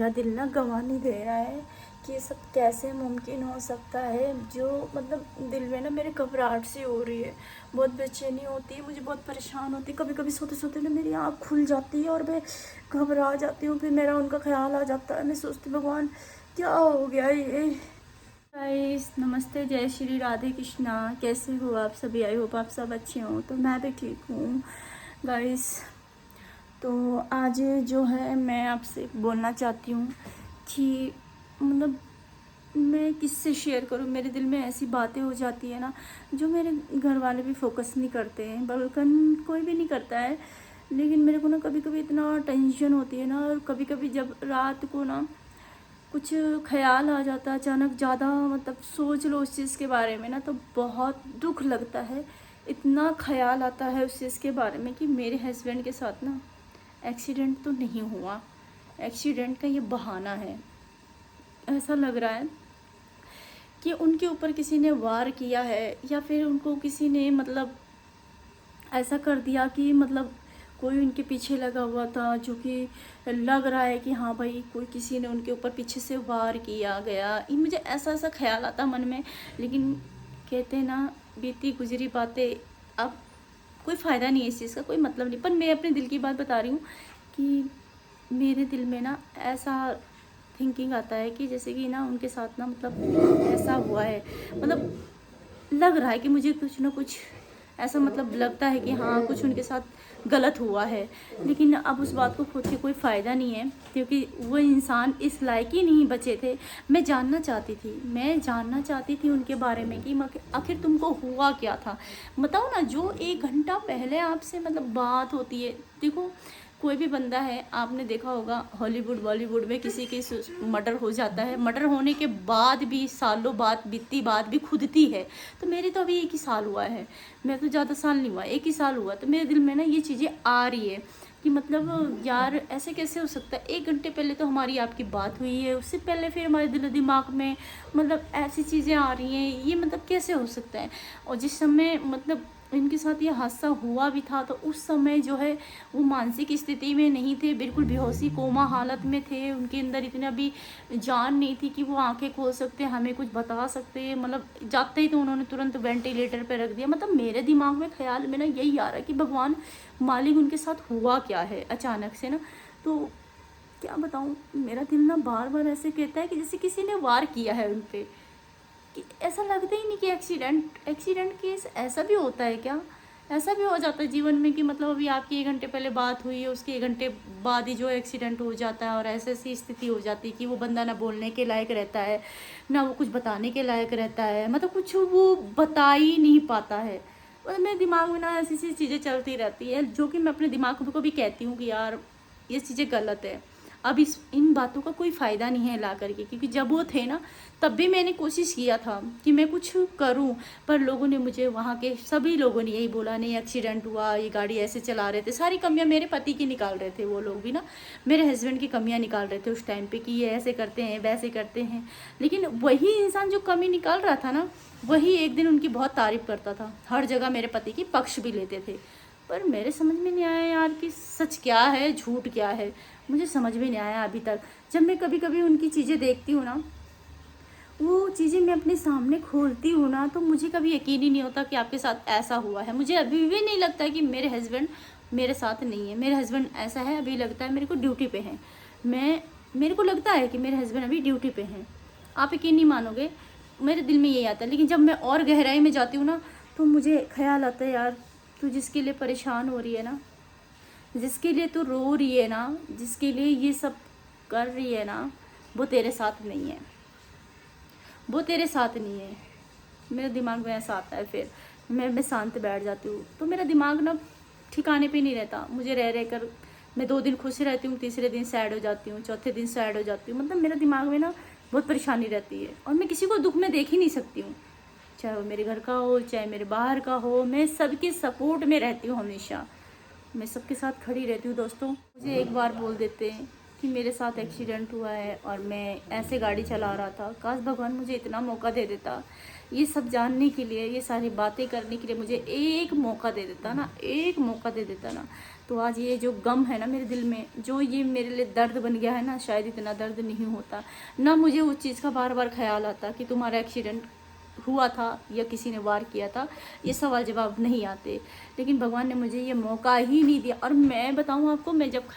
मेरा दिल ना गवाह नहीं दे रहा है कि ये सब कैसे मुमकिन हो सकता है। जो मतलब दिल में ना मेरे घबराहट सी हो रही है, बहुत बेचैनी होती है, मुझे बहुत परेशान होती है। कभी कभी सोते सोते ना मेरी आँख खुल जाती है और मैं घबरा जाती हूँ। फिर मेरा उनका ख्याल आ जाता है, मैं सोचती हूँ भगवान क्या हो गया ये। गाइस नमस्ते, जय श्री राधे कृष्णा। कैसे हो आप सभी? आई होप आप सब अच्छे हो। तो मैं भी ठीक हूँ गाइस। तो आज जो है मैं आपसे बोलना चाहती हूँ कि मतलब मैं किससे शेयर करूँ। मेरे दिल में ऐसी बातें हो जाती है ना, जो मेरे घर वाले भी फोकस नहीं करते हैं, बल्कि कोई भी नहीं करता है। लेकिन मेरे को ना कभी कभी इतना टेंशन होती है ना, और कभी कभी जब रात को ना कुछ ख्याल आ जाता है अचानक, ज़्यादा मतलब सोच लो उस चीज़ के बारे में ना, तो बहुत दुख लगता है। इतना ख्याल आता है उस चीज़ के बारे में कि मेरे हस्बैंड के साथ ना एक्सीडेंट तो नहीं हुआ, एक्सीडेंट का ये बहाना है। ऐसा लग रहा है कि उनके ऊपर किसी ने वार किया है, या फिर उनको किसी ने मतलब ऐसा कर दिया कि मतलब कोई उनके पीछे लगा हुआ था, जो कि लग रहा है कि हाँ भाई कोई किसी ने उनके ऊपर पीछे से वार किया गया। ये मुझे ऐसा ऐसा ख्याल आता मन में। लेकिन कहते हैं ना, बीती गुजरी बातें, अब कोई फ़ायदा नहीं है इस चीज़ का, कोई मतलब नहीं। पर मैं अपने दिल की बात बता रही हूँ कि मेरे दिल में ना ऐसा थिंकिंग आता है कि जैसे कि ना उनके साथ ना मतलब ऐसा हुआ है, मतलब लग रहा है कि मुझे कुछ ना कुछ ऐसा मतलब लगता है कि हाँ कुछ उनके साथ गलत हुआ है। लेकिन अब उस बात को खोद के कोई फ़ायदा नहीं है, क्योंकि वो इंसान इस लायक ही नहीं बचे थे। मैं जानना चाहती थी उनके बारे में कि आखिर तुमको हुआ क्या था। बताओ ना, जो 1 घंटा पहले आपसे मतलब बात होती है। देखो, कोई भी बंदा है, आपने देखा होगा हॉलीवुड बॉलीवुड में किसी की मर्डर हो जाता है, मर्डर होने के बाद भी सालों बाद बीतती बात भी खुदती है। तो मेरी तो अभी 1 ही साल हुआ है, मैं तो ज़्यादा साल नहीं हुआ, 1 ही साल हुआ। तो मेरे दिल में ना ये चीज़ें आ रही है कि मतलब यार ऐसे कैसे हो सकता है। 1 घंटे पहले तो हमारी आपकी बात हुई है, उससे पहले फिर हमारे दिल दिमाग में मतलब ऐसी चीज़ें आ रही हैं, ये मतलब कैसे हो सकता है। और जिस समय मतलब इनके साथ ये हादसा हुआ भी था, तो उस समय जो है वो मानसिक स्थिति में नहीं थे, बिल्कुल बेहोशी कोमा हालत में थे। उनके अंदर इतना भी जान नहीं थी कि वो आंखें खोल सकते, हमें कुछ बता सकते। मतलब जाते ही तो उन्होंने तुरंत वेंटिलेटर पे रख दिया। मतलब मेरे दिमाग में ख्याल में ना यही आ रहा है कि भगवान मालिक उनके साथ हुआ क्या है अचानक से ना। तो क्या बताऊँ, मेरा दिल ना बार बार ऐसे कहता है कि जैसे किसी ने वार किया है उन पे। कि ऐसा लगता ही नहीं कि एक्सीडेंट केस ऐसा भी होता है क्या। ऐसा भी हो जाता है जीवन में कि मतलब अभी आपकी 1 घंटे पहले बात हुई है, उसके 1 घंटे बाद ही जो एक्सीडेंट हो जाता है, और ऐसी ऐसी स्थिति हो जाती है कि वो बंदा ना बोलने के लायक रहता है, ना वो कुछ बताने के लायक रहता है, मतलब कुछ वो बता ही नहीं पाता है। मतलब मेरे दिमाग में ना ऐसी ऐसी चीज़ें चलती रहती है, जो कि मैं अपने दिमाग को भी कहती हूँ कि यार ये चीज़ें गलत है। अब इस इन बातों का कोई फ़ायदा नहीं है ला करके, क्योंकि जब वो थे ना तब भी मैंने कोशिश किया था कि मैं कुछ करूं। पर लोगों ने मुझे, वहाँ के सभी लोगों ने यही बोला, नहीं एक्सीडेंट हुआ, ये गाड़ी ऐसे चला रहे थे। सारी कमियां मेरे पति की निकाल रहे थे वो लोग भी ना, मेरे हस्बैंड की कमियां निकाल रहे थे उस टाइम पे कि ये ऐसे करते हैं वैसे करते हैं। लेकिन वही इंसान जो कमी निकाल रहा था ना, वही एक दिन उनकी बहुत तारीफ करता था, हर जगह मेरे पति की पक्ष भी लेते थे। पर मेरे समझ में नहीं आया यार कि सच क्या है झूठ क्या है, मुझे समझ में नहीं आया अभी तक। जब मैं कभी कभी उनकी चीज़ें देखती हूँ ना, वो चीज़ें मैं अपने सामने खोलती हूँ ना, तो मुझे कभी यकीन ही नहीं होता कि आपके साथ ऐसा हुआ है। मुझे अभी भी नहीं लगता है कि मेरे हस्बैंड मेरे साथ नहीं है। मेरे हस्बैंड ऐसा है, अभी लगता है मेरे को ड्यूटी पे हैं। मेरे को लगता है कि मेरे हस्बैंड अभी ड्यूटी पे हैं। आप यकीन नहीं मानोगे, मेरे दिल में यही आता है। लेकिन जब मैं और गहराई में जाती हूँ ना, तो मुझे ख्याल आता है यार, तू जिसके लिए परेशान हो रही है ना, जिसके लिए तू रो रही है ना, जिसके लिए ये सब कर रही है ना, वो तेरे साथ नहीं है, वो तेरे साथ नहीं है। मेरे दिमाग में ऐसा आता है। फिर मैं शांत बैठ जाती हूँ, तो मेरा दिमाग ना ठिकाने पे नहीं रहता। मुझे रह रह कर मैं 2 दिन खुश रहती हूँ, तीसरे दिन सैड हो जाती हूँ, चौथे दिन सैड हो जाती हूँ। मतलब मेरा दिमाग में ना बहुत परेशानी रहती है, और मैं किसी को दुख में देख ही नहीं सकती हूँ, चाहे वो मेरे घर का हो चाहे मेरे बाहर का हो। मैं सबके सपोर्ट में रहती हूँ हमेशा, मैं सबके साथ खड़ी रहती हूँ। दोस्तों मुझे एक बार बोल देते हैं कि मेरे साथ एक्सीडेंट हुआ है और मैं ऐसे गाड़ी चला रहा था, काश भगवान मुझे इतना मौका दे देता, ये सब जानने के लिए, ये सारी बातें करने के लिए मुझे एक मौका दे देता ना, एक मौका दे देता ना, तो आज ये जो गम है ना मेरे दिल में, जो ये मेरे लिए दर्द बन गया है ना, शायद इतना दर्द नहीं होता ना। मुझे उस चीज़ का बार बार ख्याल आता कि तुम्हारा एक्सीडेंट हुआ था या किसी ने वार किया था, ये सवाल जवाब नहीं आते। लेकिन भगवान ने मुझे ये मौका ही नहीं दिया। और मैं बताऊँ आपको, मैं जब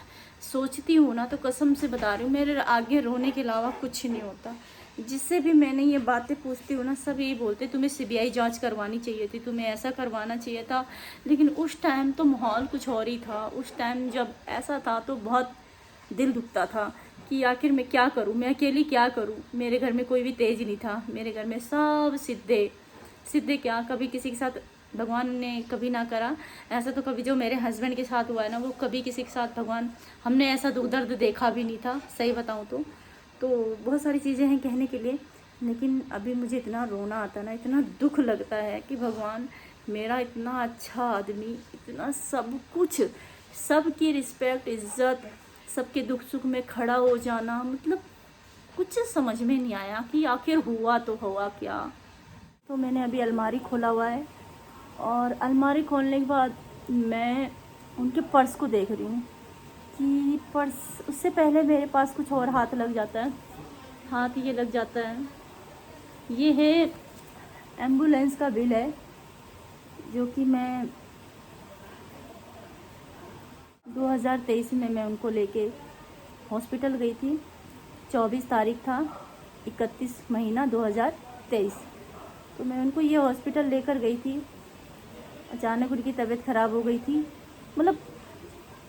सोचती हूँ ना तो कसम से बता रही हूँ, मेरे आगे रोने के अलावा कुछ नहीं होता। जिससे भी मैंने ये बातें पूछती हूँ ना, सब यही बोलते तुम्हें सीबीआई जांच करवानी चाहिए थी, तुम्हें ऐसा करवाना चाहिए था। लेकिन उस टाइम तो माहौल कुछ और ही था। उस टाइम जब ऐसा था तो बहुत दिल दुखता था कि आखिर मैं क्या करूँ, मैं अकेली क्या करूँ। मेरे घर में कोई भी तेज नहीं था, मेरे घर में सब सीधे सीधे। क्या कभी किसी के साथ भगवान ने कभी ना करा ऐसा, तो कभी जो मेरे हस्बैंड के साथ हुआ है ना, वो कभी किसी के साथ भगवान, हमने ऐसा दुख दर्द देखा भी नहीं था, सही बताऊँ तो बहुत सारी चीज़ें हैं कहने के लिए। लेकिन अभी मुझे इतना रोना आता है ना, इतना दुख लगता है कि भगवान मेरा इतना अच्छा आदमी, इतना सब कुछ, सबकी रिस्पेक्ट, इज्जत, सबके दुख सुख में खड़ा हो जाना, मतलब कुछ समझ में नहीं आया कि आखिर हुआ तो हुआ क्या। तो मैंने अभी अलमारी खोला हुआ है और अलमारी खोलने के बाद मैं उनके पर्स को देख रही हूँ कि पर्स, उससे पहले मेरे पास कुछ और हाथ लग जाता है। हाथ ये लग जाता है, ये है एम्बुलेंस का बिल है, जो कि मैं 2023 में मैं उनको लेके हॉस्पिटल गई थी। 24 तारीख था, 31 महीना 2023। तो मैं उनको ये हॉस्पिटल लेकर गई थी। अचानक उनकी तबीयत ख़राब हो गई थी। मतलब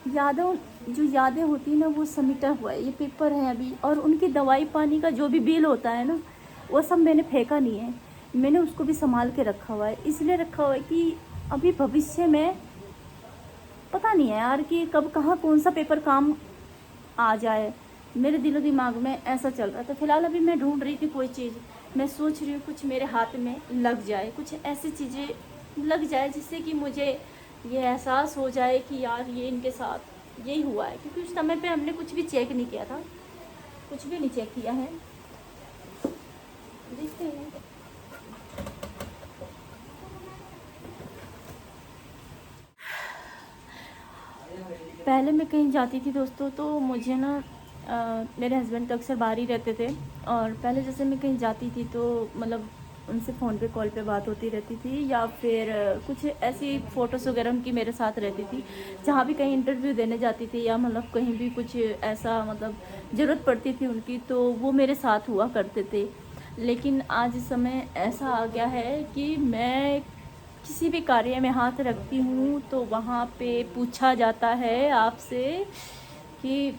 यादें होती है ना, वो समेटा हुआ है, ये पेपर है अभी। और उनकी दवाई पानी का जो भी बिल होता है ना, वो सब मैंने फेंका नहीं है, मैंने उसको भी संभाल के रखा हुआ है। इसलिए रखा हुआ है कि अभी भविष्य में पता नहीं है यार कि कब कहाँ कौन सा पेपर काम आ जाए। मेरे दिलो दिमाग में ऐसा चल रहा था। फिलहाल अभी मैं ढूंढ रही थी कोई चीज़, मैं सोच रही हूँ कुछ मेरे हाथ में लग जाए, कुछ ऐसी चीज़ें लग जाए जिससे कि मुझे ये एहसास हो जाए कि यार ये इनके साथ यही हुआ है। क्योंकि उस समय पे हमने कुछ भी चेक नहीं किया था, कुछ भी नहीं चेक किया है। देखते हैं। पहले मैं कहीं जाती थी दोस्तों, तो मुझे ना मेरे हस्बैंड तो अक्सर बाहर ही रहते थे। और पहले जैसे मैं कहीं जाती थी तो मतलब उनसे फ़ोन पे कॉल पे बात होती रहती थी, या फिर कुछ ऐसी फ़ोटोज़ वगैरह उनकी मेरे साथ रहती थी। जहाँ भी कहीं इंटरव्यू देने जाती थी या मतलब कहीं भी कुछ ऐसा मतलब ज़रूरत पड़ती थी उनकी, तो वो मेरे साथ हुआ करते थे। लेकिन आज इस समय ऐसा आ गया है कि मैं किसी भी कार्य में हाथ रखती हूँ तो वहाँ पे पूछा जाता है आपसे कि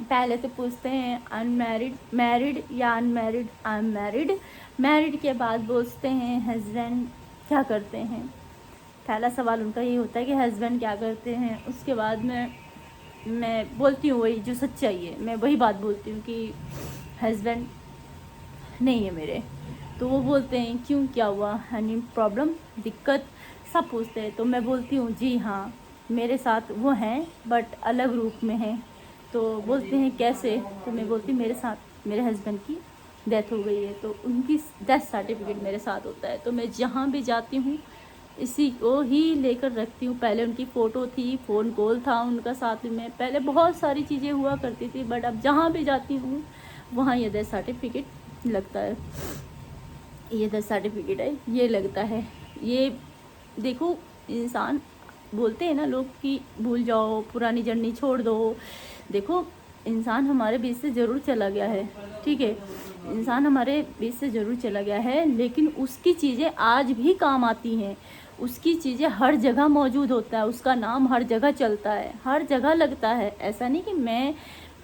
पहले तो पूछते हैं अनमैरिड, मैरिड या unmarried. I am married. Married के बाद पूछते हैं हस्बैंड क्या करते हैं। पहला सवाल उनका ये होता है कि हस्बैंड क्या करते हैं। उसके बाद मैं बोलती हूँ वही जो सच्चाई है, मैं वही बात बोलती हूँ कि हस्बैंड नहीं है मेरे। तो वो बोलते हैं क्यों, क्या हुआ, एनी प्रॉब्लम, दिक्कत, सब पूछते हैं। तो मैं बोलती हूँ जी हाँ मेरे साथ वो हैं बट अलग रूप में हैं। तो बोलते हैं कैसे, तो मैं बोलती हूँ मेरे साथ मेरे हस्बैंड की डेथ हो गई है, तो उनकी डेथ सर्टिफिकेट मेरे साथ होता है। तो मैं जहाँ भी जाती हूँ इसी को ही लेकर रखती हूँ। पहले उनकी फ़ोटो थी, फ़ोन कॉल था उनका साथ में, पहले बहुत सारी चीज़ें हुआ करती थी, बट अब जहाँ भी जाती हूँ वहाँ ये डेथ सर्टिफिकेट लगता है। ये डेथ सर्टिफिकेट है, ये लगता है। ये देखो, इंसान बोलते हैं ना लोग कि भूल जाओ, पुरानी जर्नी छोड़ दो। देखो, इंसान हमारे बीच से ज़रूर चला गया है, ठीक है, इंसान हमारे बीच से ज़रूर चला गया है, लेकिन उसकी चीज़ें आज भी काम आती हैं। उसकी चीज़ें हर जगह मौजूद होता है, उसका नाम हर जगह चलता है, हर जगह लगता है। ऐसा नहीं कि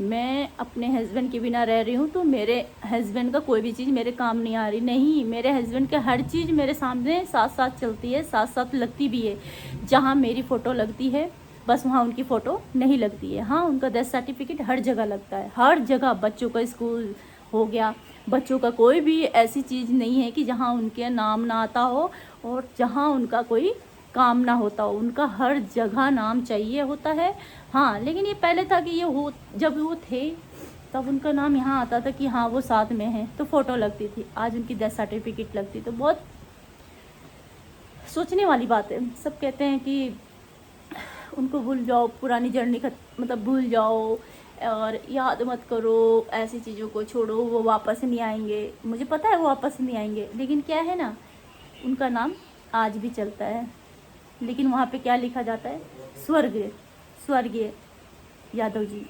मैं अपने हस्बैंड के बिना रह रही हूँ तो मेरे हस्बैंड का कोई भी चीज़ मेरे काम नहीं आ रही। नहीं, मेरे हस्बैंड का हर चीज़ मेरे सामने साथ साथ चलती है, साथ साथ लगती भी है। जहाँ मेरी फ़ोटो लगती है बस वहाँ उनकी फ़ोटो नहीं लगती है। हाँ, उनका डेथ सर्टिफिकेट हर जगह लगता है, हर जगह। बच्चों का स्कूल हो गया, बच्चों का कोई भी ऐसी चीज़ नहीं है कि जहाँ उनके नाम ना आता हो और जहाँ उनका कोई काम ना होता हो। उनका हर जगह नाम चाहिए होता है। हाँ, लेकिन ये पहले था कि जब वो थे तब उनका नाम यहाँ आता था कि हाँ वो साथ में हैं, तो फ़ोटो लगती थी। आज उनकी डेथ सर्टिफिकेट लगती, तो बहुत सोचने वाली बात है। सब कहते हैं कि उनको भूल जाओ, पुरानी जर्नी मतलब भूल जाओ और याद मत करो, ऐसी चीज़ों को छोड़ो, वो वापस नहीं आएंगे। मुझे पता है वो वापस नहीं आएंगे, लेकिन क्या है ना, उनका नाम आज भी चलता है। लेकिन वहाँ पे क्या लिखा जाता है, स्वर्गीय, स्वर्गीय यादव जी,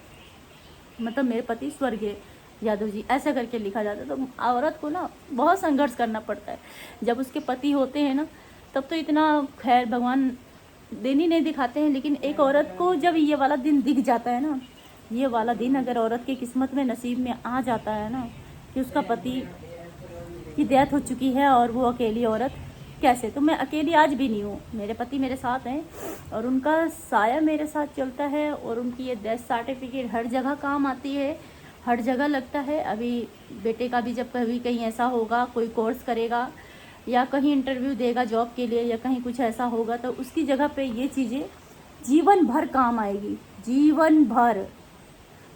मतलब मेरे पति स्वर्गीय यादव जी, ऐसा करके लिखा जाता है। तो औरत को ना बहुत संघर्ष करना पड़ता है। जब उसके पति होते हैं ना, तब तो इतना खैर भगवान दिन ही नहीं दिखाते हैं, लेकिन एक औरत को जब ये वाला दिन दिख जाता है ना, ये वाला दिन अगर औरत की किस्मत में, नसीब में आ जाता है ना, कि उसका पति की डेथ हो चुकी है और वो अकेली औरत कैसे, तो मैं अकेली आज भी नहीं हूँ, मेरे पति मेरे साथ हैं और उनका साया मेरे साथ चलता है, और उनकी ये डेथ सर्टिफिकेट हर जगह काम आती है, हर जगह लगता है। अभी बेटे का भी जब कभी कहीं ऐसा होगा, कोई कोर्स करेगा या कहीं इंटरव्यू देगा जॉब के लिए या कहीं कुछ ऐसा होगा, तो उसकी जगह पे ये चीज़ें जीवन भर काम आएगी, जीवन भर।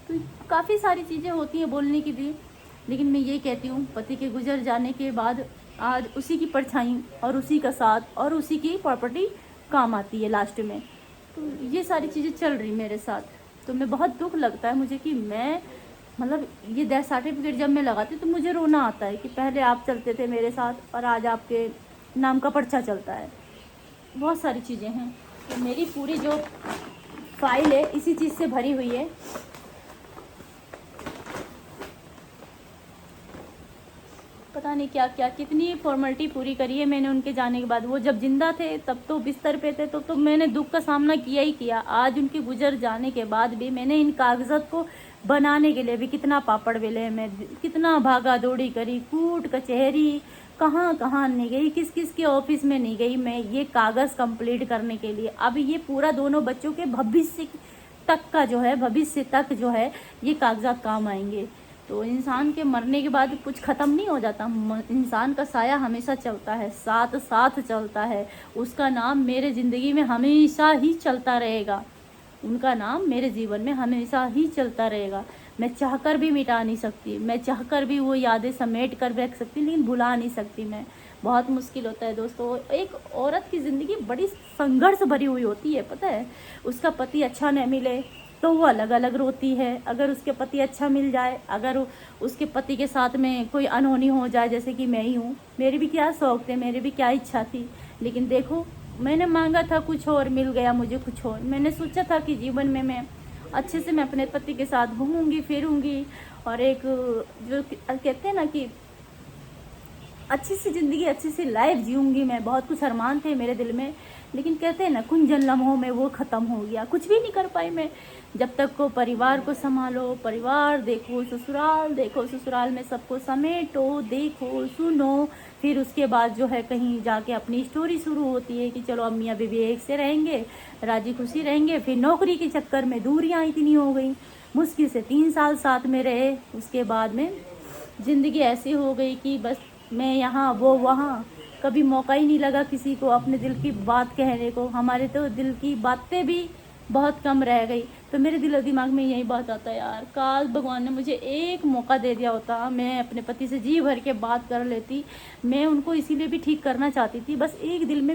तो काफ़ी सारी चीज़ें होती हैं बोलने के लिए, लेकिन मैं ये कहती हूँ, पति के गुजर जाने के बाद आज उसी की परछाई और उसी का साथ और उसी की प्रॉपर्टी काम आती है लास्ट में। तो ये सारी चीज़ें चल रही मेरे साथ, तो मैं बहुत दुख लगता है मुझे कि मैं मतलब ये डेथ सर्टिफिकेट जब मैं लगाती हूँ तो मुझे रोना आता है कि पहले आप चलते थे मेरे साथ और आज आपके नाम का पर्चा चलता है। बहुत सारी चीज़ें हैं, तो मेरी पूरी जो फाइल है इसी चीज़ से भरी हुई है। पता नहीं क्या क्या कितनी फॉर्मेलिटी पूरी करी है मैंने उनके जाने के बाद। वो जब जिंदा थे तब तो बिस्तर पे थे, तो मैंने दुख का सामना किया ही किया। आज उनके गुजर जाने के बाद भी मैंने इन कागजात को बनाने के लिए भी कितना पापड़ बेले, मैं कितना भागा दौड़ी करी, कूट कचहरी, कहाँ कहाँ नहीं गई, किस किस के ऑफिस में नहीं गई मैं ये कागज़ कंप्लीट करने के लिए। अब ये पूरा दोनों बच्चों के भविष्य तक का जो है, भविष्य तक जो है ये कागजात काम आएंगे। तो इंसान के मरने के बाद कुछ ख़त्म नहीं हो जाता, इंसान का साया हमेशा चलता है, साथ साथ चलता है। उसका नाम मेरे ज़िंदगी में हमेशा ही चलता रहेगा, उनका नाम मेरे जीवन में हमेशा ही चलता रहेगा। मैं चाहकर भी मिटा नहीं सकती, मैं चाहकर भी वो यादें समेट कर रख सकती, लेकिन भुला नहीं सकती मैं। बहुत मुश्किल होता है दोस्तों, एक औरत की ज़िंदगी बड़ी संघर्ष भरी हुई होती है, पता है। उसका पति अच्छा नहीं मिले तो वो अलग अलग रोती है, अगर उसके पति अच्छा मिल जाए, अगर उसके पति के साथ में कोई अनहोनी हो जाए, जैसे कि मैं ही हूँ, मेरे भी क्या शौक़ थे, मेरी भी क्या इच्छा थी, लेकिन देखो मैंने मांगा था कुछ और, मिल गया मुझे कुछ और। मैंने सोचा था कि जीवन में मैं अच्छे से मैं अपने पति के साथ घूमूंगी फिरूंगी और एक जो कहते हैं ना कि अच्छी सी ज़िंदगी, अच्छी सी लाइफ जीऊँगी मैं। बहुत कुछ अरमान थे मेरे दिल में, लेकिन कहते हैं ना कुंजन लम्हों में वो ख़त्म हो गया, कुछ भी नहीं कर पाई मैं। जब तक को परिवार को संभालो, परिवार देखो, ससुराल देखो, ससुराल में सबको समेटो, देखो सुनो, फिर उसके बाद जो है कहीं जाके अपनी स्टोरी शुरू होती है कि चलो अब मियाँ बीवी एक से रहेंगे, राजी खुशी रहेंगे। फिर नौकरी के चक्कर में दूरियाँ इतनी हो गई, मुश्किल से 3 साल साथ में रहे। उसके बाद में ज़िंदगी ऐसी हो गई कि बस मैं यहाँ वो वहाँ, कभी मौका ही नहीं लगा किसी को अपने दिल की बात कहने को। हमारे तो दिल की बातें भी बहुत कम रह गई। तो मेरे दिल और दिमाग में यही बात आता है, यार काश भगवान ने मुझे एक मौका दे दिया होता, मैं अपने पति से जी भर के बात कर लेती। मैं उनको इसीलिए भी ठीक करना चाहती थी, बस एक दिल में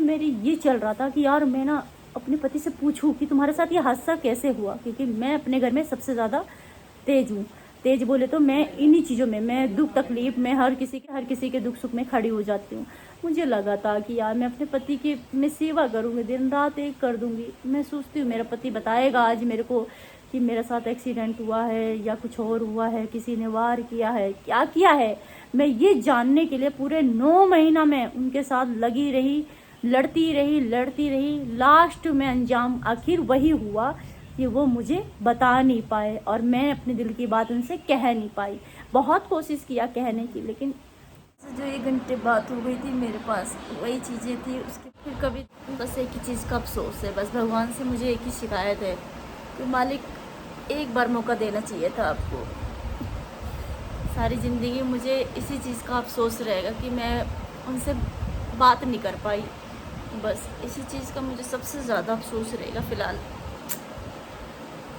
मेरी ये चल रहा था कि यार मैं ना अपने पति से पूछूं कि तुम्हारे साथ ये हादसा कैसे हुआ, क्योंकि मैं अपने घर में सबसे ज़्यादा तेज हूँ। तेज बोले तो मैं इन्हीं चीज़ों में, मैं दुख तकलीफ में हर किसी के दुख सुख में खड़ी हो जाती हूँ। मुझे लगा था कि यार मैं अपने पति की मैं सेवा करूँगी, दिन रात एक कर दूँगी। मैं सोचती हूँ मेरा पति बताएगा आज मेरे को कि मेरे साथ एक्सीडेंट हुआ है या कुछ और हुआ है, किसी ने वार किया है, क्या किया है। मैं ये जानने के लिए पूरे 9 महीना में उनके साथ लगी रही, लड़ती रही। लास्ट में अंजाम आखिर वही हुआ कि वो मुझे बता नहीं पाए और मैं अपने दिल की बात उनसे कह नहीं पाई। बहुत कोशिश किया कहने की, लेकिन जो 1 घंटे बात हो गई थी मेरे पास, वही चीज़ें थी। उसके फिर कभी बस एक ही चीज़ का अफसोस है, बस भगवान से मुझे एक ही शिकायत है कि मालिक एक बार मौका देना चाहिए था आपको। सारी ज़िंदगी मुझे इसी चीज़ का अफसोस रहेगा कि मैं उनसे बात नहीं कर पाई। बस इसी चीज़ का मुझे सबसे ज़्यादा अफसोस रहेगा फ़िलहाल।